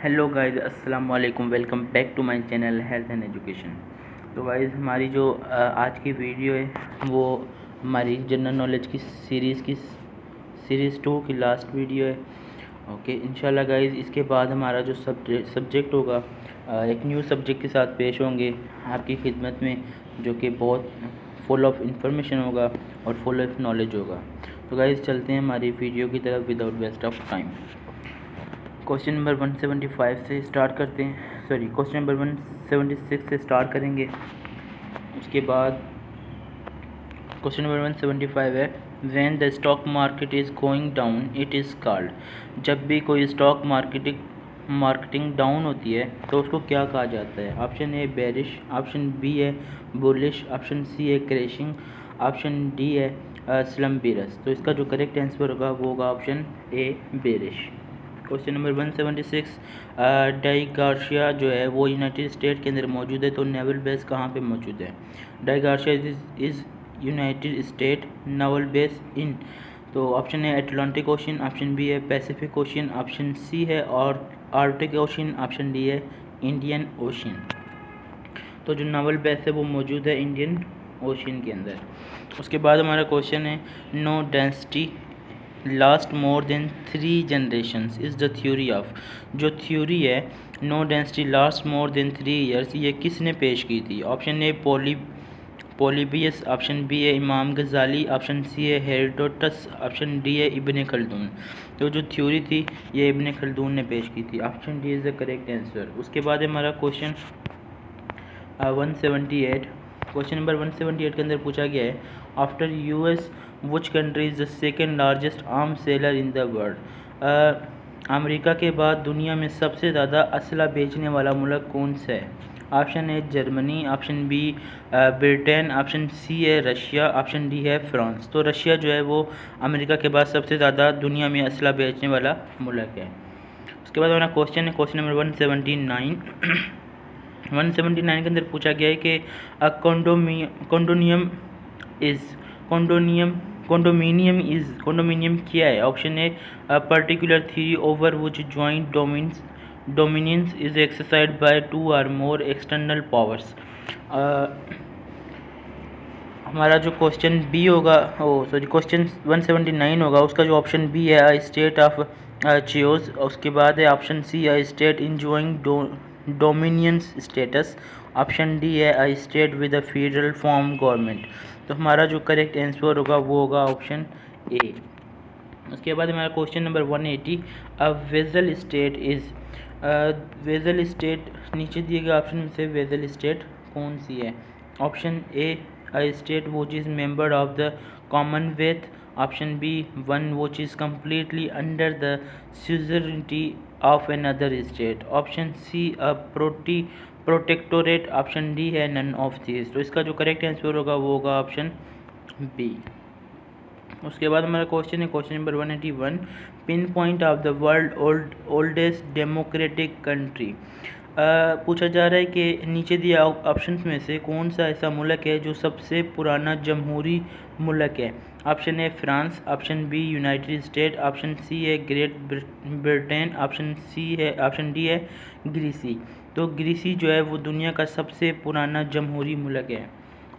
Hello guys, अस्सलाम वालेकुम। Welcome back to my channel health and education. तो guys, हमारी जो आज की वीडियो है वो हमारी जनरल नॉलेज की सीरीज़ 2 की लास्ट वीडियो है। ओके, इंशाल्लाह गाइस, इसके बाद हमारा जो सब्जेक्ट होगा एक न्यू सब्जेक्ट के साथ पेश होंगे आपकी खिदमत में, जो कि बहुत फुल ऑफ इंफॉर्मेशन होगा और फुल ऑफ नॉलेज होगा। तो गाइस, चलते हैं हमारी वीडियो की तरफ without waste of time. Question number 175 से स्टार्ट करते हैं। क्वेश्चन नंबर 176 से स्टार्ट करेंगे। उसके बाद क्वेश्चन नंबर 175 है, when the stock market is going down it is called. जब भी कोई स्टॉक मार्केटिंग डाउन होती है तो उसको क्या कहा जाता है? Option A bearish, option B है बुलिश, ऑप्शन सी है क्रैशिंग, ऑप्शन डी है स्लम्बिरस। तो इसका जो करेक्ट आंसर होगा वो होगा option A bearish. Question number 176, Diego Garcia जो है वो यूनाइटेड स्टेट के अंदर मौजूद है, तो नेवल बेस कहाँ पे मौजूद है? Diego Garcia is United State naval base in. तो ऑप्शन है अटलांटिक ओशन, ऑप्शन बी है पैसिफिक ओशन, ऑप्शन सी है और आर्कटिक ओशन, ऑप्शन डी है इंडियन ओशन। तो जो नेवल बेस है वो मौजूद है इंडियन ओशन के अंदर। उसके बाद हमारा क्वेश्चन है, no dynasty last more than 3 generations is the theory of. जो थ्योरी है no dynasty last more than 3 years, ये किसने पेश की थी? Option A Polybius, option B है इमाम गजाली, ऑप्शन सी है हेरोडोटस, ऑप्शन डी है इब्ने खल्दून। तो जो थ्योरी थी ये इब्ने खल्दून ने पेश की थी। Option D is the correct answer. उसके बाद हमारा क्वेश्चन 178, क्वेश्चन नंबर 178 के अंदर पूछा गया है, after US which country is the second largest arm seller in the world. America के बाद दुनिया में सबसे ज़्यादा असला बेचने वाला मुल्क कौन सा है? Option A Germany, option B Britain, option C है रशिया, ऑप्शन डी है फ्रांस। तो रशिया जो है वो अमेरिका के बाद सबसे ज़्यादा दुनिया में असला बेचने वाला मुल्क है। उसके बाद हमारा क्वेश्चन है क्वेश्चन नंबर 179 179 के अंदर पूछा गया है कि कंडोमिनियम क्या है? Option A particular theory over which joint dominance is exercised by 2 or more external powers. हमारा जो क्वेश्चन बी होगा क्वेश्चन 179 होगा, उसका जो ऑप्शन बी है आई स्टेट ऑफ चियोज। उसके बाद है option C a state enjoying dominions status, option D है a state with a federal form government. तो हमारा जो करेक्ट आंसर होगा वो होगा ऑप्शन ए। उसके बाद हमारा question number 180, a vessel state is. Vessel state नीचे दिए गए ऑप्शन में से वेजल स्टेट कौन सी है? Option A a state which is member of the Commonwealth, option B one which is completely under the suzerainty of another state, option C a protectorate, option D है none of these। तो इसका जो correct answer होगा वो होगा option B. उसके बाद हमारा क्वेश्चन है question number 181, pin point of the world oldest democratic country. पूछा जा रहा है कि नीचे दिए ऑप्शंस में से कौन सा ऐसा मुल्क है जो सबसे पुराना जमहूरी मुल्क है? Option A France, option B United State, option C है ग्रेट ब्रिटेन, ऑप्शन डी है ग्रीसी। तो ग्रीसी जो है वो दुनिया का सबसे पुराना जमहूरी मुल्क है।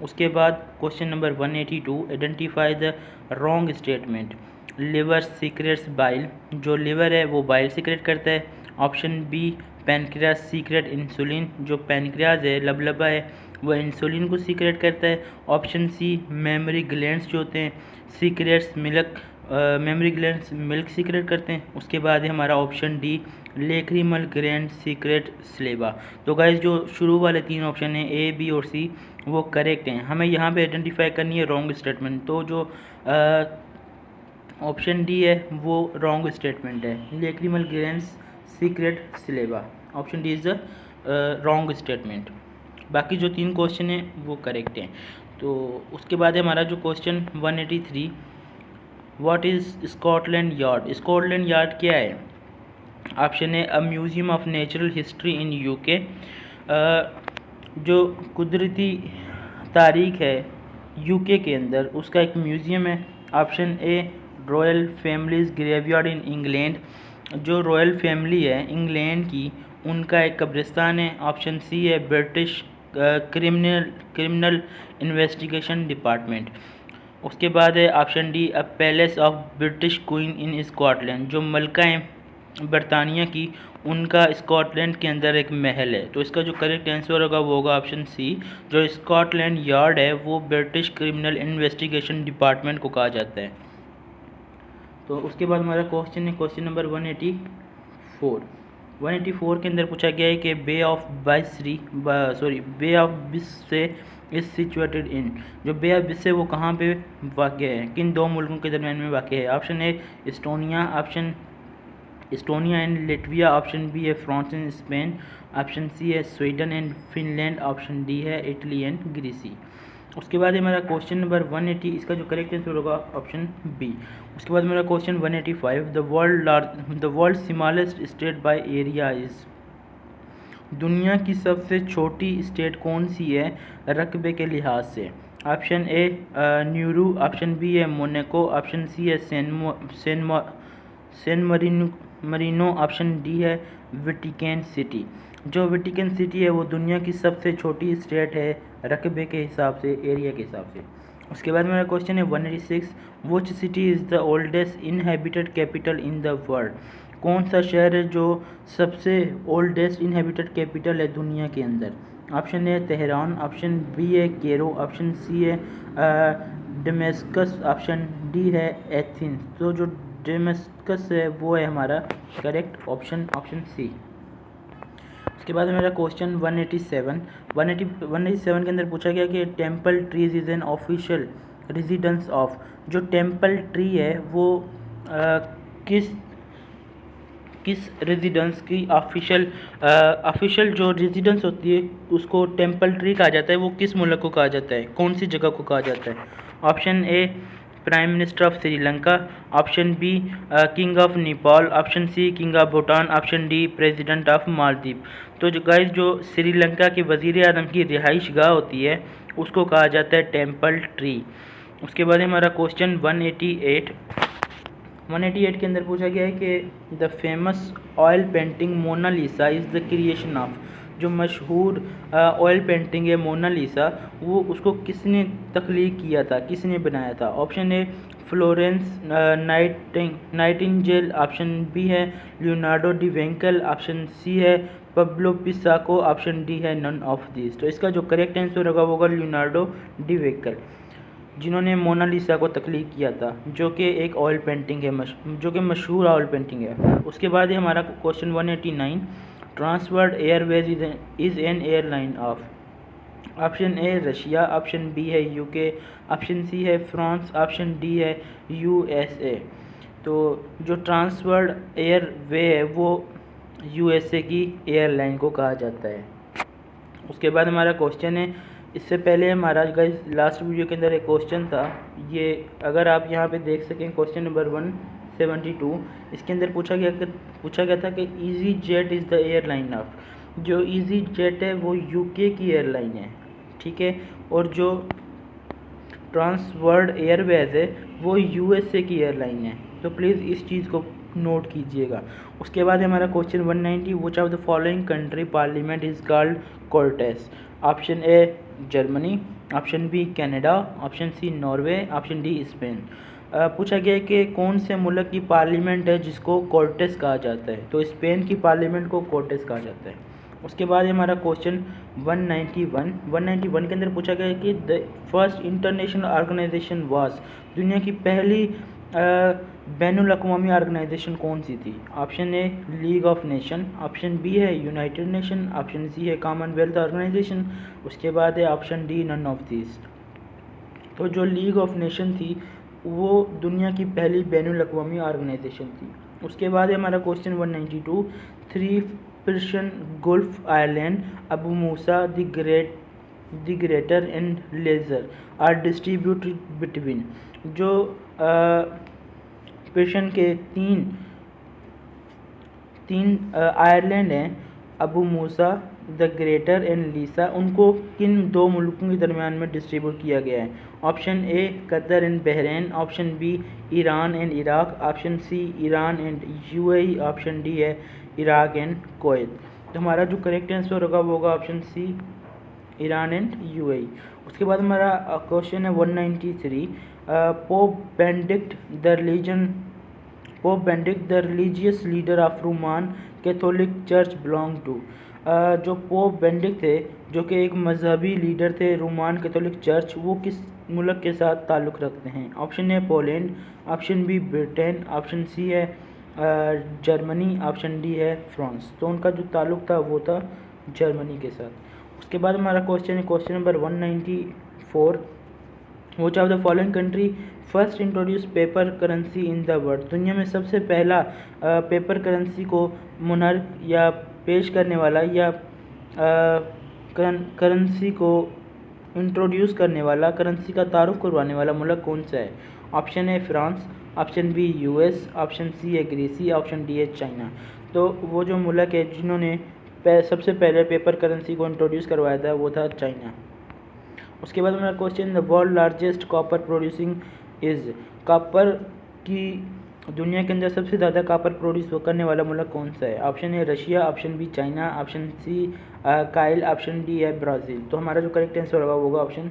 उसके बाद question number 182, identify the wrong statement. Liver secrets bile. जो लिवर है वो बाइल सीक्रेट करता है। Option B pancreas secrete insulin. जो पैनक्रियाज है लबलबा है वो इंसुलिन को सीक्रेट करता है। ऑप्शन सी मेमोरी ग्लैंड्स जो होते हैं secrets mammary glands milk secret करते हैं। उसके बाद है हमारा option D lacrimal gland secret saliva. तो गाइस, जो शुरू वाले 3 ऑप्शन हैं ए बी और सी वो करेक्ट हैं। हमें यहाँ पे आइडेंटिफाई करनी है रॉन्ग स्टेटमेंट। तो जो ऑप्शन डी है वो रॉन्ग स्टेटमेंट है, lacrimal glands secret saliva. Option D is the wrong statement. बाकी जो 3 क्वेश्चन हैं वो करेक्ट हैं। तो उसके बाद है हमारा जो question 183, what is Scotland Yard. Scotland Yard क्या है? ऑप्शन है a museum of natural history in UK. जो कुदरती तारीख है यूके के अंदर उसका एक म्यूज़ियम है। Option A royal families graveyard in England, जो रॉयल फैमिली है इंग्लैंड की, उनका एक कब्रिस्तान है। ऑप्शन सी है ब्रिटिश क्रिमिनल इन्वेस्टिगेशन डिपार्टमेंट। उसके बाद है option D a palace of British queen in Scotland. जो मलका है बरतानिया की, उनका स्कॉटलैंड के अंदर एक महल है। तो इसका जो करेक्ट आंसर होगा वो होगा ऑप्शन सी। जो स्कॉटलैंड यार्ड है वो ब्रिटिश क्रिमिनल इन्वेस्टिगेशन डिपार्टमेंट को कहा जाता है। तो उसके बाद हमारा क्वेश्चन है क्वेश्चन नंबर 184 के अंदर पूछा गया है कि बे ऑफ बिस्से इज सिचुएटेड इन। जो बे ऑफ बिस्से वो कहाँ पे वाक़ है, किन दो मुल्कों के दरमियान में वाक़ है। Option A Estonia and Latvia. Option B है France and Spain. Option C है Sweden and Finland. Option D है इटली एंड ग्रीसी। उसके बाद हमारा क्वेश्चन नंबर 180, इसका जो करेक्ट आंसर होगा ऑप्शन बी। उसके बाद मेरा question 185, the world smallest state by area is. दुनिया की सबसे छोटी स्टेट कौन सी है रकबे के लिहाज से। Option A Nauru. Option B है मोनाको। ऑप्शन सी है सैन मरीनो। ऑप्शन डी है वेटिकन सिटी। जो वेटिकन सिटी है वो दुनिया की सबसे छोटी स्टेट है रकबे के हिसाब से, एरिया के हिसाब से। उसके बाद मेरा क्वेश्चन है 186, which city is the oldest inhabited capital in the world. कौन सा शहर है जो सबसे ओल्डेस्ट इनहेबिटेड कैपिटल है दुनिया के अंदर। Option A Tehran. Option B है कैरो। ऑप्शन सी है डेमेस्कस। ऑप्शन डी है एथेंस। तो जो डेमेस्कस है वो है हमारा करेक्ट ऑप्शन सी। उसके बाद मेरा क्वेश्चन 187 के अंदर पूछा गया कि temple trees is an official residence of. जो टेम्पल ट्री है वो किस रेजिडेंस की ऑफिशियल जो रेजिडेंस होती है उसको टेम्पल ट्री कहा जाता है, वो किस मुल्क को कहा जाता है, कौन सी जगह को कहा जाता है। Option A prime minister of Sri Lanka. Option B king of Nepal. Option C king of Bhutan. Option D president of Maldives. तो जो गाइस जो श्रीलंका के वज़ीर आज़म की रिहाइश गाह होती है उसको कहा जाता है टेम्पल ट्री। उसके बाद हमारा क्वेश्चन 188 के अंदर पूछा गया है कि the famous oil painting Mona Lisa is the creation of. जो मशहूर ऑयल पेंटिंग है मोनालिसा, वो उसको किसने तख्लीक किया था, किसने बनाया था। Option A Florence Nightingale. Option B है लियोनार्डो डी विंकल। ऑप्शन सी है पब्लो पिसाको। ऑप्शन डी है नन ऑफ दिस। तो इसका जो करेक्ट आंसर होगा वो होगा लियोनार्डो डी विंकल, जिन्होंने मोनालिसा को तख्लीक किया था, जो कि एक ऑयल पेंटिंग है, जो कि मशहूर ऑयल पेंटिंग है। उसके बाद ही हमारा question 189, Transworld Airways is an airline of. Option A Russia. Option B है यूके। ऑप्शन सी है फ्रांस। ऑप्शन डी है यूएसए। तो जो ट्रांसवर्ल्ड एयरवे है वो यूएसए की एयरलाइन को कहा जाता है। उसके बाद हमारा क्वेश्चन है, इससे पहले हमारा गाइस लास्ट वीडियो के अंदर एक क्वेश्चन था, ये अगर आप यहाँ पे देख सकें क्वेश्चन नंबर 172, इसके अंदर पूछा गया था कि easy jet is the airline of. जो ईजी जेट है वो यूके की एयरलाइन है, ठीक है, और जो ट्रांसवर्ल्ड एयरवेज है वो यूएसए की एयरलाइन है। तो प्लीज़ इस चीज़ को नोट कीजिएगा। उसके बाद हमारा question 190, which of the following country parliament is called Cortes. Option A Germany. Option B Canada. Option C Norway. Option D Spain. पूछा गया है कि कौन से मुल्क की पार्लियामेंट है जिसको कोर्टेस कहा जाता है। तो स्पेन की पार्लियामेंट को कोर्टेस कहा जाता है। उसके बाद हमारा क्वेश्चन 191 के अंदर पूछा गया है कि the first international organisation was. दुनिया की पहली बैनुल अक़वामी ऑर्गेनाइजेशन कौन सी थी। Option A League of Nation. Option B है यूनाइटेड नेशन। ऑप्शन सी है कॉमनवेल्थ ऑर्गेनाइजेशन। उसके बाद है option D none of this. तो जो लीग ऑफ नेशन थी वो दुनिया की पहली बैनुल अक़वामी ऑर्गेनाइजेशन थी। उसके बाद है हमारा question 192, 3 Persian Gulf island Abu Musa the greater and lesser are distributed between. जो पर्शियन के तीन आयरलैंड हैं, Abu Musa, the greater and lesser, उनको किन दो मुल्कों के दरमियान में डिस्ट्रीब्यूट किया गया है? Option A Qatar and Bahrain, option B Iran and Iraq, option C Iran and UAE, option D है इराक एंड कुवैत। तो हमारा जो करेक्ट आंसर होगा वो होगा option C Iran and UAE. उसके बाद हमारा क्वेश्चन है 193, Pope Benedict the religious leader of Roman Catholic church belong to. जो पोप बेनेडिक्ट थे, जो कि एक मजहबी लीडर थे रोमन कैथोलिक चर्च, वो किस मुल्क के साथ ताल्लुक़ रखते हैं? Option A Poland, option B Britain, option C है जर्मनी, ऑप्शन डी है फ्रांस। तो उनका जो ताल्लुक़ था वो था जर्मनी के साथ। उसके बाद हमारा क्वेश्चन है question number 194, which of the following country first introduce paper currency in the world. दुनिया में सबसे पहला पेपर करेंसी को मुनर्क या पेश करने वाला या करेंसी को इंट्रोड्यूस करने वाला, करेंसी का तारुफ करवाने वाला मुल्क कौन सा है? Option A France, option B US, option C है ग्रीसी, ऑप्शन डी है चाइना। तो वो जो मुल्क है जिन्होंने सबसे पहले पेपर करेंसी को इंट्रोड्यूस करवाया था वो था चाइना। उसके बाद हमारा question, the world largest copper producing is. Copper की दुनिया के अंदर सबसे ज़्यादा कॉपर प्रोड्यूस करने वाला मुल्क कौन सा है? ऑप्शन है Russia, option B China, option C Chile, option D है ब्राज़ील। तो हमारा जो करेक्ट आंसर होगा वो होगा ऑप्शन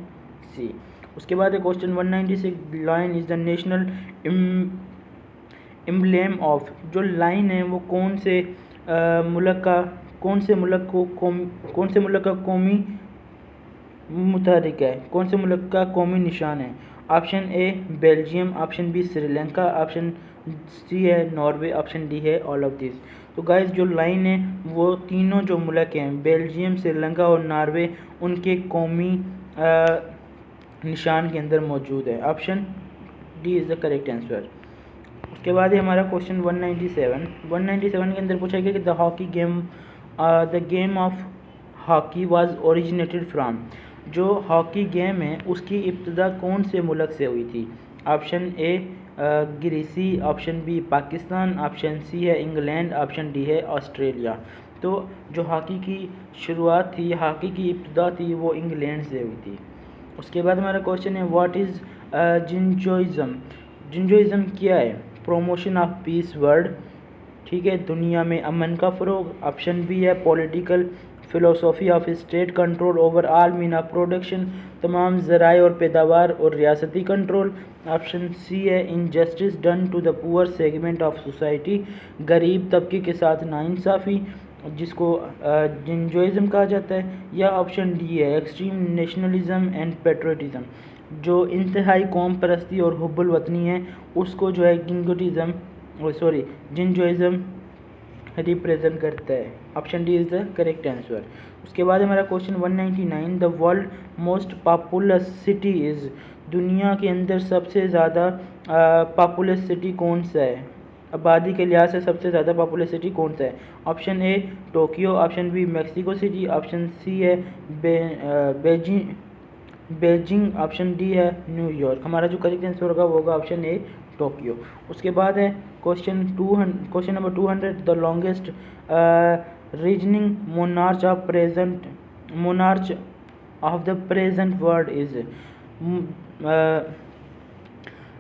सी। उसके बाद है question 196, line is the national emblem of. जो लाइन है वो कौन से मुल्क का कौमी मुतहरिक है, कौन से मुल्क का कौमी निशान है? Option A Belgium, option B Sri Lanka, option C है नॉर्वे, ऑप्शन डी है ऑल ऑफ दिस। तो गाइस जो लाइन है वो तीनों जो मुल्क हैं बेल्जियम, श्रीलंका और नॉर्वे, उनके कौमी निशान के अंदर मौजूद है। Option D is the correct answer. उसके बाद ही हमारा क्वेश्चन 197 के अंदर पूछा गया कि the game of hockey was originated from. जो हॉकी गेम है उसकी इब्तिदा कौन से मुल्क से हुई थी? Option A Greece, option B Pakistan, option C है इंग्लैंड, ऑप्शन डी है ऑस्ट्रेलिया। तो जो हॉकी की शुरुआत थी, हॉकी की इब्तिदा थी, वो इंग्लैंड से हुई थी। उसके बाद हमारा क्वेश्चन है व्हाट इज़ जिंजोइज़म। जिंजोइज़म क्या है? प्रमोशन ऑफ पीस वर्ल्ड, ठीक है, दुनिया में अमन का फ़रोग। ऑप्शन बी है political philosophy of state control over all mean of production, तमाम ज़राए और पैदावार और रियासती कंट्रोल। ऑप्शन सी है injustice done to the poor segment of society, गरीब तबके के साथ नाइंसाफ़ी, जिसको जिंजोइज़म कहा जाता है। या ऑप्शन डी है एक्सट्रीम नेशनलिज्म एंड पेट्रियटिज्म, जो इंतहाई कौम परस्ती और हुब्बुल वतनी है उसको जो है जिंजोइज़म रिप्रेजेंट करता है। Option D is the correct answer. उसके बाद हमारा question 199, the world most populous city is. दुनिया के अंदर सबसे ज़्यादा पॉपुलस सिटी कौन सा है? आबादी के लिहाज से सबसे ज़्यादा पॉपुलर सिटी कौन सा है? Option A Tokyo, option B Mexico City, option C है बेजिंग, ऑप्शन डी है न्यूयॉर्क। हमारा जो करेक्ट आंसर होगा वो होगा ऑप्शन ए टोक्यो। उसके बाद है question number 200, the longest reasoning monarch of the present world is.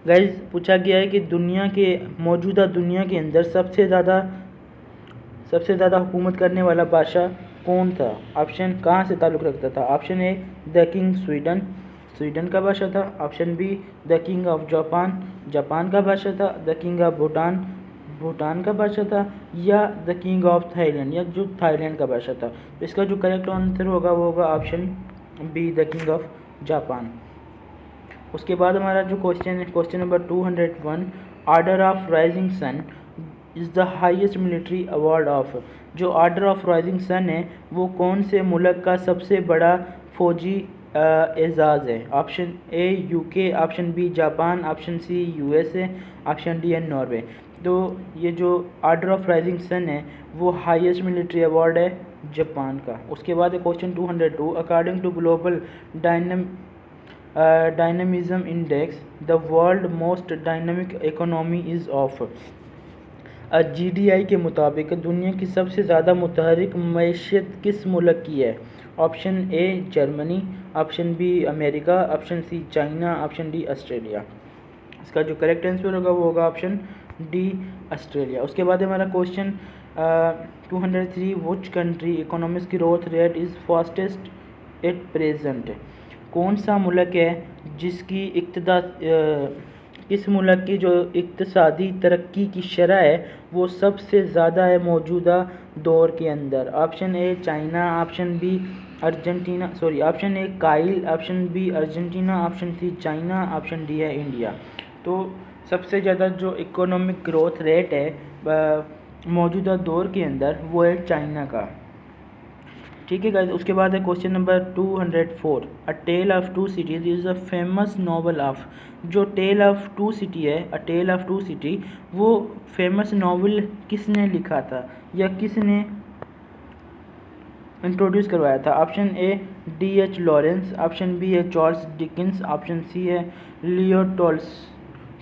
Guys पूछा गया है कि मौजूदा दुनिया के अंदर सबसे ज़्यादा हुकूमत करने वाला बादशाह कौन था? ऑप्शन कहाँ से ताल्लुक़ रखता था? Option A the king Sweden का बादशाह था, option B the king of Japan का बादशाह था, द किंग ऑफ भूटान का बादशाह था, या द किंग ऑफ थाईलैंड, या जो थाईलैंड का बादशाह था। तो इसका जो करेक्ट आंसर होगा वो होगा option B the king of Japan. उसके बाद हमारा जो क्वेश्चन है question number 201, Order of Rising Sun is the highest military award of. जो ऑर्डर ऑफ राइजिंग सन है वो कौन से मुल्क का सबसे बड़ा फौजी एजाज़ है? Option A UK, option B Japan, option C USA, option D है नॉर्वे। तो ये जो ऑर्डर ऑफ राइजिंग सन है वो हाईएस्ट मिलिट्री अवार्ड है जापान का। उसके बाद है question 202, according to Global Dynamism Index the world most dynamic economy is of. GDI के मुताबिक दुनिया की सबसे ज़्यादा मुतहरिक मईशत किस मुल्क की है? Option A Germany, option B America, option C China, option D Australia. इसका जो करेक्ट आंसर होगा वो होगा ऑप्शन डी ऑस्ट्रेलिया। उसके बाद हमारा question 203 which country economic growth rate is fastest at present? कौन सा मुल्क है जिसकी किस मुल्क की जो इक्तसादी तरक्की की शरह है वो सबसे ज़्यादा है मौजूदा दौर के अंदर? Option A China, option B Argentina, option A Chile, option B Argentina, option C China, option D है इंडिया। तो सबसे ज़्यादा जो इकोनॉमिक ग्रोथ रेट है मौजूदा दौर के अंदर वो है चाइना का। ठीक है गाइस। उसके बाद है question number 204, a tale of two cities is a famous novel of. जो टेल ऑफ टू सिटी है, a tale of two city, वो फेमस नॉवल किसने लिखा था या किसने इंट्रोड्यूस करवाया था? Option A D.H. Lawrence, option B है चार्ल्स डिकिंस, ऑप्शन सी है लियो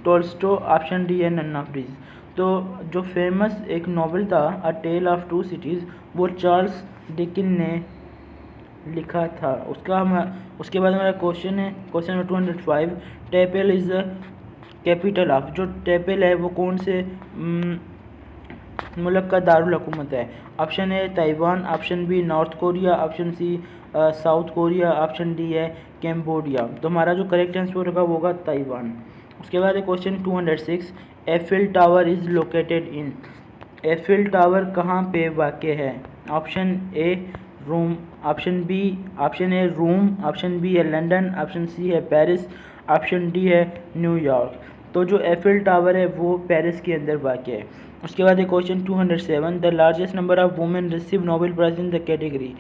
टोल्स्टो, ऑप्शन डी है नन ऑफ दीज। तो जो फेमस एक नॉवल था a tale of two cities वो चार्ल्स डिकिन ने लिखा था। उसके बाद हमारा क्वेश्चन है question number 205, Taipei is the capital of. जो टेपल है वो कौन से मुल्क का दारुल हुकूमत है? Option A Taiwan, option B North Korea, option C South Korea, option D है कैम्बोडिया। तो हमारा जो करेक्ट आंसर होगा वो होगा ताइवान। उसके बाद है question 206, Eiffel Tower is located in. Eiffel Tower कहाँ पे वाक़ है? Option A Rome, option A Rome, option B है लंदन, ऑप्शन सी है पेरिस, ऑप्शन डी है न्यूयॉर्क। तो जो एफिल टावर है वो पेरिस के अंदर वाक़ है। उसके बाद है question 207, the largest number of women receive Nobel prize in the category.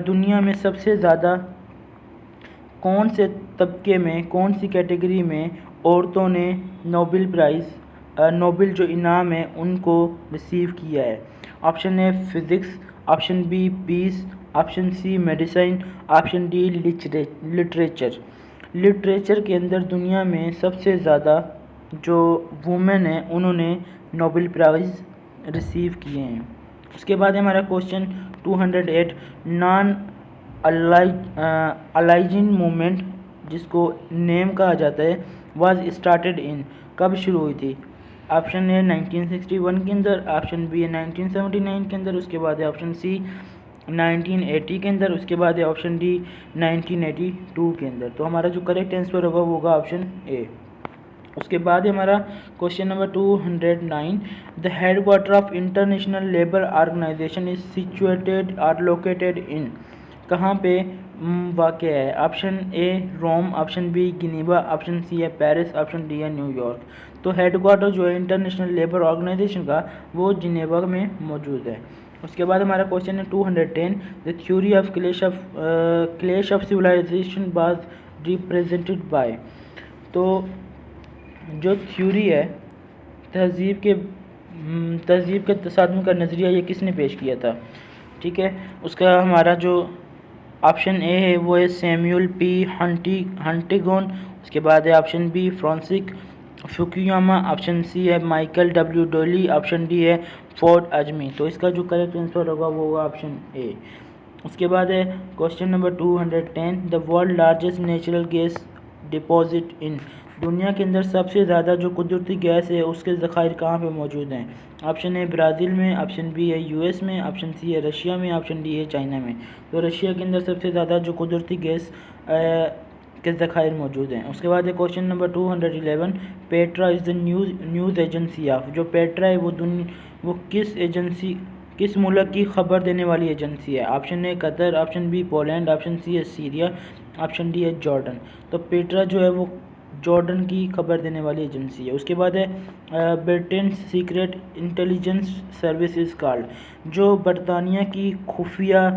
दुनिया में सबसे ज़्यादा कौन से तबके में, कौन सी कैटेगरी में औरतों ने नोबेल प्राइज़ नोबेल जो इनाम है उनको रिसीव किया है? Option A physics, option B peace, option C medicine, option D literature. Literature के अंदर दुनिया में सबसे ज़्यादा जो वुमेन हैं उन्होंने नोबेल प्राइज़ रिसीव किए हैं। उसके बाद हमारा क्वेश्चन 208, नॉन अलाइजिंग मूवमेंट जिसको नेम कहा जाता है वाज स्टार्टेड इन, कब शुरू हुई थी? ऑप्शन ए 1961 के अंदर, ऑप्शन बी 1979 के अंदर, उसके बाद है ऑप्शन सी 1980 के अंदर, उसके बाद है ऑप्शन डी 1982 के अंदर। तो हमारा जो करेक्ट आंसर होगा वो होगा ऑप्शन ए। उसके बाद हमारा question number 209, the headquarter of International Labour Organisation is situated or located in, कहाँ पे वाक़ है? Option A Rome, option B Geneva, option C है पेरिस, ऑप्शन डी है न्यूयॉर्क। तो हेडक्वार्टर जो है इंटरनेशनल लेबर ऑर्गेनाइजेशन का वो जिनेवा में मौजूद है। उसके बाद हमारा क्वेश्चन है 210, the theory of clash of civilisation was represented by. तो जो थ्योरी है तहजीब के तसादुम का नज़रिया ये किसने पेश किया था? ठीक है। उसका हमारा जो ऑप्शन ए है वो है सैमुअल पी हंटिंगटन, उसके बाद है option B Francis Fukuyama, option C है Michael W Doyle, option D है फोर्ड अजमी। तो इसका जो करेक्ट आंसर होगा वो होगा ऑप्शन ए। उसके बाद है question number 210, the world largest natural gas deposit in. दुनिया के अंदर सबसे ज़्यादा जो कुदरती गैस है उसके ज़खायर कहाँ पे मौजूद हैं? ऑप्शन ए ब्राज़ील में, ऑप्शन बी है यूएस में, ऑप्शन सी है रशिया में, ऑप्शन डी है चाइना में। तो रशिया के अंदर सबसे ज़्यादा जो कुदरती गैस के ज़खायर मौजूद हैं। उसके बाद है question number 211, Petra is the news agency of. जो पेट्रा है वो किस मुल्क की खबर देने वाली एजेंसी है? Option A Qatar, option B Poland, option C है सीरिया, ऑप्शन डी है जॉर्डन। तो पेट्रा जो है वो जॉर्डन की खबर देने वाली एजेंसी है। उसके बाद है Britain secret intelligence service is called. जो बरतानिया की खुफिया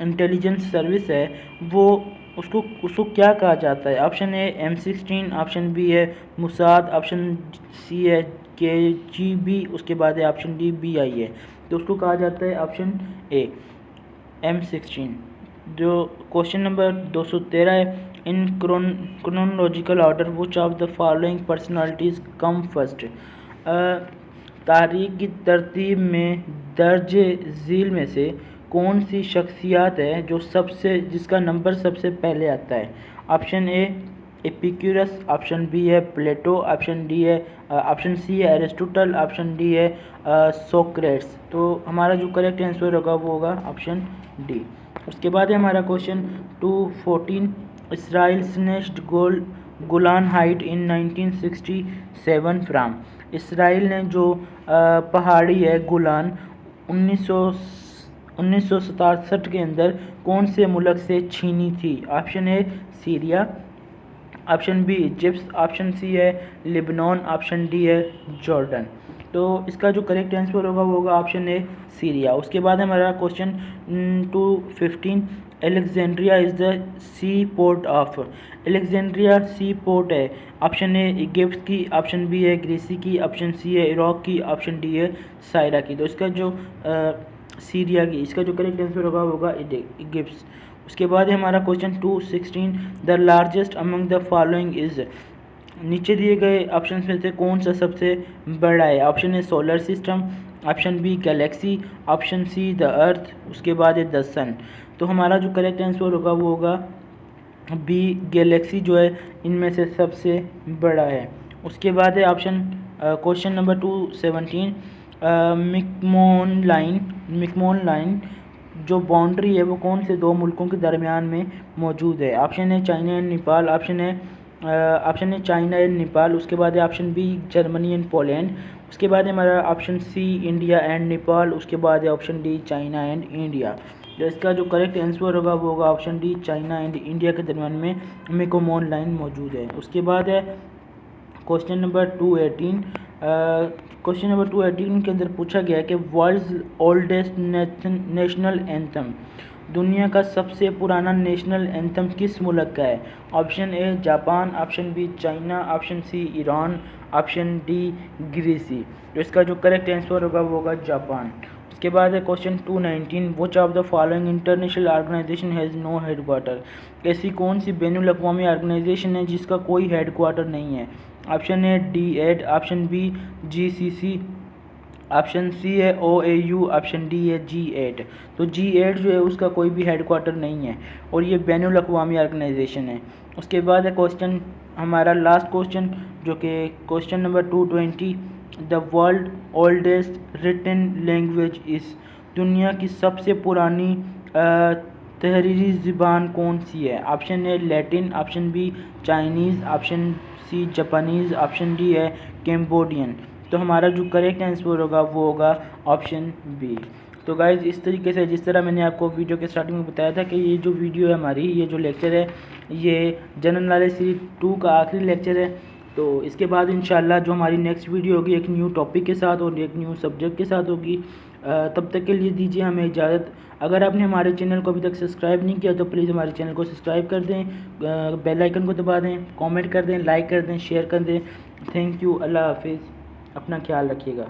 इंटेलिजेंस सर्विस है वो उसको क्या कहा जाता है? Option A M16, option B है मुसाद, ऑप्शन सी है KGB, उसके बाद है ऑप्शन डी BIA। तो उसको कहा जाता है ऑप्शन ए M16। जो क्वेश्चन नंबर 213 है, in chronological order which of the following personalities come first. तारीख की तरतीब में दर्ज झील में से कौन सी शख्सियत है जिसका नंबर सबसे पहले आता है? Option A Epicurus, option B है प्लेटो, ऑप्शन सी है एरिस्टोटल, ऑप्शन डी है सोक्रेट्स। तो हमारा जो करेक्ट आंसर होगा वो होगा ऑप्शन डी। उसके बाद है हमारा question 214, Israel snatched Golan Height in 1967 from. Israel ने जो पहाड़ी है गोलान 1967 के अंदर कौन से मुल्क से छीनी थी? Option A Syria, option B Egypt, option C है लेबनान, ऑप्शन डी है जॉर्डन। तो इसका जो करेक्ट आंसर होगा वो होगा ऑप्शन ए सीरिया। उसके बाद हमारा question 215, Alexandria is the sea port of. Alexandria sea port है, ऑप्शन ए इजिप्ट की, ऑप्शन बी है ग्रीसी की, ऑप्शन सी है इराक की, ऑप्शन डी है सायरा की। तो इसका जो सीरिया की, इसका जो करेक्ट आंसर होगा वो होगा इजिप्ट। उसके बाद है हमारा question 216, the largest among the following is. नीचे दिए गए ऑप्शन में से कौन सा सबसे बड़ा है? Option A solar system, option B galaxy, option C the earth, उसके बाद है द सन। तो हमारा जो करेक्ट आंसर होगा वो होगा बी गैलेक्सी जो है इनमें से सबसे बड़ा है। उसके बाद है ऑप्शन क्वेश्चन नंबर 217, मिकमोन लाइन जो बाउंड्री है वो कौन से दो मुल्कों के दरमियान में मौजूद है? ऑप्शन है चाइना एंड नेपाल, ऑप्शन है चाइना एंड नेपाल, उसके बाद है option B Germany and Poland, उसके बाद है हमारा option C India and Nepal, उसके बाद है option D China and India. तो इसका जो करेक्ट आंसर होगा वो होगा option D China and India के दरमियान में मिकमोन लाइन मौजूद है। उसके बाद है क्वेश्चन नंबर 218, क्वेश्चन नंबर 218 के अंदर पूछा गया है कि वर्ल्ड्स ओल्डेस्ट नेशनल एंथम, दुनिया का सबसे पुराना नेशनल एंथम किस मुल्क का है? Option A Japan, option B China, option C Iran, option D Greece. तो इसका जो करेक्ट आंसर होगा वो होगा जापान। उसके बाद है question 219, which of the following international organization has no headquarter. ऐसी कौन सी बैनुल अक़वामी ऑर्गेनाइजेशन है जिसका कोई हेडक्वार्टर नहीं है? Option A D8, option B GCC, option C है OAU, ऑप्शन डी है G8। तो G8 जो है उसका कोई भी हेडक्वार्टर नहीं है और ये बैनुल अक़वामी ऑर्गेनाइजेशन है। उसके बाद है क्वेश्चन हमारा लास्ट क्वेश्चन जो कि question number 220, the world oldest written language is, दुनिया की सबसे पुरानी तहरीरी ज़बान कौन सी है? Option A Latin, option B Chinese, option C Japanese, option D है कैम्बोडियन। तो हमारा जो करेक्ट आंसर होगा वो होगा ऑप्शन बी। तो गाइज़ इस तरीके से जिस तरह मैंने आपको वीडियो के स्टार्टिंग में बताया था कि ये जो वीडियो है हमारी, ये जो लेक्चर है ये जनरल नॉलेज सीरीज 2 का आखिरी लेक्चर है। तो इसके बाद इंशाल्लाह जो हमारी नेक्स्ट वीडियो होगी एक न्यू टॉपिक के साथ और एक न्यू सब्जेक्ट के साथ होगी। तब तक के लिए दीजिए हमें इजाज़त। अगर आपने हमारे चैनल को अभी तक सब्सक्राइब नहीं किया तो प्लीज़ हमारे चैनल को सब्सक्राइब कर दें, बेल आइकन को दबा दें, कमेंट कर दें, लाइक कर दें, शेयर कर दें। थैंक यू, अल्लाह हाफिज़, अपना ख्याल रखिएगा।